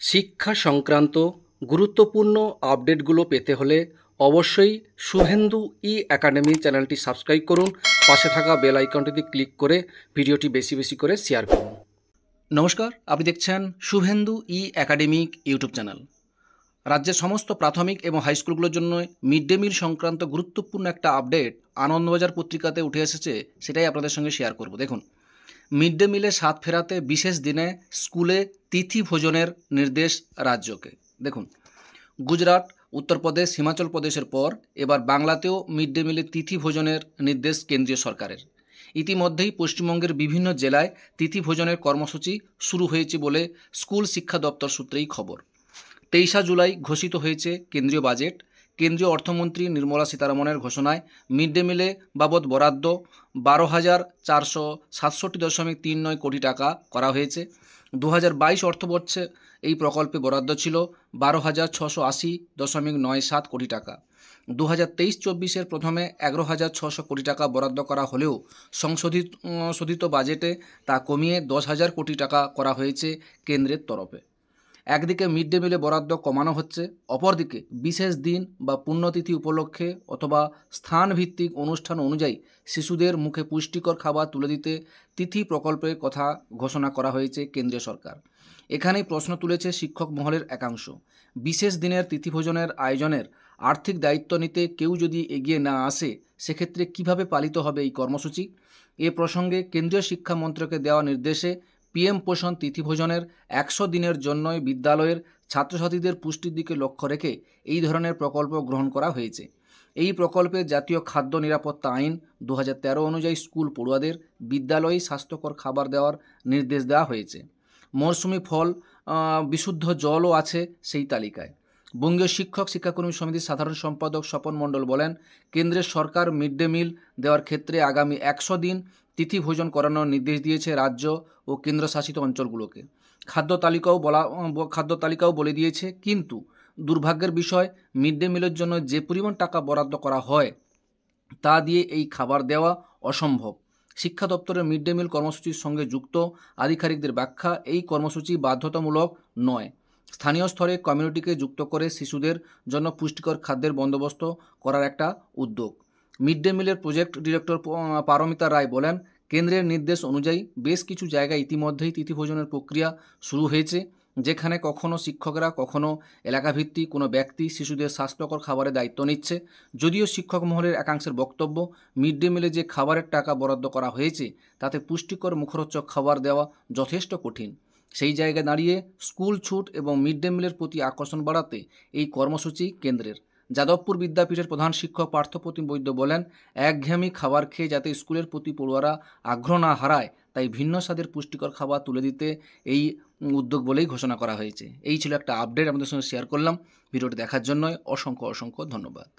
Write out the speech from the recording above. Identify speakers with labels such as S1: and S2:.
S1: শিক্ষা সংক্রান্ত গুরুত্বপূর্ণ আপডেটগুলো পেতে হলে অবশ্যই শুভেন্দু একাডেমি চ্যানেলটি সাবস্ক্রাইব করুন। পাশে থাকা বেল আইকনটিতে ক্লিক করে ভিডিওটি বেশি বেশি করে শেয়ার করুন। নমস্কার, আপনি দেখছেন শুভেন্দু একাডেমিক ইউটিউব চ্যানেল। রাজ্যের সমস্ত প্রাথমিক এবং হাই স্কুলগুলোর জন্য মিড ডে মিল সংক্রান্ত গুরুত্বপূর্ণ একটা আপডেট আনন্দবাজার পত্রিকাতে উঠে এসেছে, সেটাই আপনাদের সঙ্গে শেয়ার করব। দেখুন, মিড ডে মিলে স্বাদ ফেরাতে বিশেষ দিনে স্কুলে তিথি ভোজনের নির্দেশ রাজ্যকে। দেখুন, গুজরাট, উত্তরপ্রদেশ, হিমাচল প্রদেশের পর এবার বাংলাতেও মিড ডে মিলে তিথি ভোজনের নির্দেশ কেন্দ্রীয় সরকারের। ইতিমধ্যেই পশ্চিমবঙ্গের বিভিন্ন জেলায় তিথি ভোজনের কর্মসূচি শুরু হয়েছে বলে স্কুল শিক্ষা দপ্তর সূত্রেই খবর। 23 জুলাই ঘোষিত হয়েছে কেন্দ্রীয় বাজেট। কেন্দ্রীয় অর্থমন্ত্রী নির্মলা সীতারামনের ঘোষণায় মিড ডে মিলে বাবদ বরাদ্দ 12,467.39 কোটি টাকা করা হয়েছে। 2022 অর্থবর্ষে এই প্রকল্পে বরাদ্দ ছিল 12,680.97 কোটি টাকা। 2023-24 প্রথমে 11,600 কোটি টাকা বরাদ্দ করা হলেও সংশোধিত বাজেটে তা কমিয়ে 10,000 কোটি টাকা করা হয়েছে কেন্দ্রের তরফে। একদিকে মিড ডে মিলে বরাদ্দ কমানো হচ্ছে, অপরদিকে বিশেষ দিন বা পুণ্যতিথি উপলক্ষে অথবা স্থানভিত্তিক অনুষ্ঠান অনুযায়ী শিশুদের মুখে পুষ্টিকর খাবার তুলে দিতে তিথি প্রকল্পের কথা ঘোষণা করা হয়েছে কেন্দ্রীয় সরকার। এখানেই প্রশ্ন তুলেছে শিক্ষক মহলের একাংশ। বিশেষ দিনের তিথিভোজনের আয়োজনের আর্থিক দায়িত্ব নিতে কেউ যদি এগিয়ে না আসে, সেক্ষেত্রে কিভাবে পালিত হবে এই কর্মসূচি? এ প্রসঙ্গে কেন্দ্রীয় শিক্ষা মন্ত্রকে দেওয়া নির্দেশে পিএম পোষণ তিথিভোজনের 100 দিনের জন্যই বিদ্যালয়ের ছাত্রছাত্রীদের পুষ্টির দিকে লক্ষ্য রেখে এই ধরনের প্রকল্প গ্রহণ করা হয়েছে। এই প্রকল্পে জাতীয় খাদ্য নিরাপত্তা আইন 2013 অনুযায়ী স্কুল পড়ুয়াদের বিদ্যালয়ে স্বাস্থ্যকর খাবার দেওয়ার নির্দেশ দেওয়া হয়েছে। মরশুমি ফল, বিশুদ্ধ জলও আছে সেই তালিকায়। বঙ্গীয় শিক্ষাকর্মী সমিতির সাধারণ সম্পাদক স্বপন মণ্ডল বলেন, কেন্দ্রের সরকার মিড ডে মিল দেওয়ার ক্ষেত্রে আগামী 100 দিন তিথি ভোজন করানোর নির্দেশ দিয়েছে রাজ্য ও কেন্দ্রশাসিত অঞ্চলগুলোকে। খাদ্য তালিকাও বলে দিয়েছে, কিন্তু দুর্ভাগ্যের বিষয়, মিড ডে মিলের জন্য যে পরিমাণ টাকা বরাদ্দ করা হয় তা দিয়ে এই খাবার দেওয়া অসম্ভব। শিক্ষা দপ্তরের মিড ডে মিল কর্মসূচির সঙ্গে যুক্ত আধিকারিকদের ব্যাখ্যা, এই কর্মসূচি বাধ্যতামূলক নয়। স্থানীয় স্তরে কমিউনিটিকে যুক্ত করে শিশুদের জন্য পুষ্টিকর খাদ্যের বন্দোবস্ত করার একটা উদ্যোগ। মিড ডে মিলের প্রজেক্ট ডিরেক্টর পারমিতা রায় বলেন, কেন্দ্রের নির্দেশ অনুযায়ী বেশ কিছু জায়গায় ইতিমধ্যেই তিথিভোজনের প্রক্রিয়া শুরু হয়েছে, যেখানে কখনো শিক্ষকরা, কখনো এলাকাভিত্তিক কোনো ব্যক্তি শিশুদের স্বাস্থ্যকর খাবারের দায়িত্ব নিচ্ছে। যদিও শিক্ষক মহলের একাংশের বক্তব্য, মিড ডে মিলে যে খাবারের টাকা বরাদ্দ করা হয়েছে তাতে পুষ্টিকর মুখরোচক খাবার দেওয়া যথেষ্ট কঠিন। সেই জায়গায় দাঁড়িয়ে স্কুল ছুট এবং মিড ডে মিলের প্রতি আকর্ষণ বাড়াতে এই কর্মসূচি কেন্দ্রের। যাদবপুর বিদ্যাপীঠের প্রধান শিক্ষক পার্থপ্রতিম বৈদ্য বলেন, একঘেয়েমি খাবার খেয়ে যাতে স্কুলের প্রতি পড়ুয়ারা আগ্রহ না হারায়, তাই ভিন্ন স্বাদের পুষ্টিকর খাবার তুলে দিতে এই উদ্যোগ বলেই ঘোষণা করা হয়েছে। এই ছিল একটা আপডেট, আমাদের সঙ্গে শেয়ার করলাম। ভিডিওটি দেখার জন্য অসংখ্য ধন্যবাদ।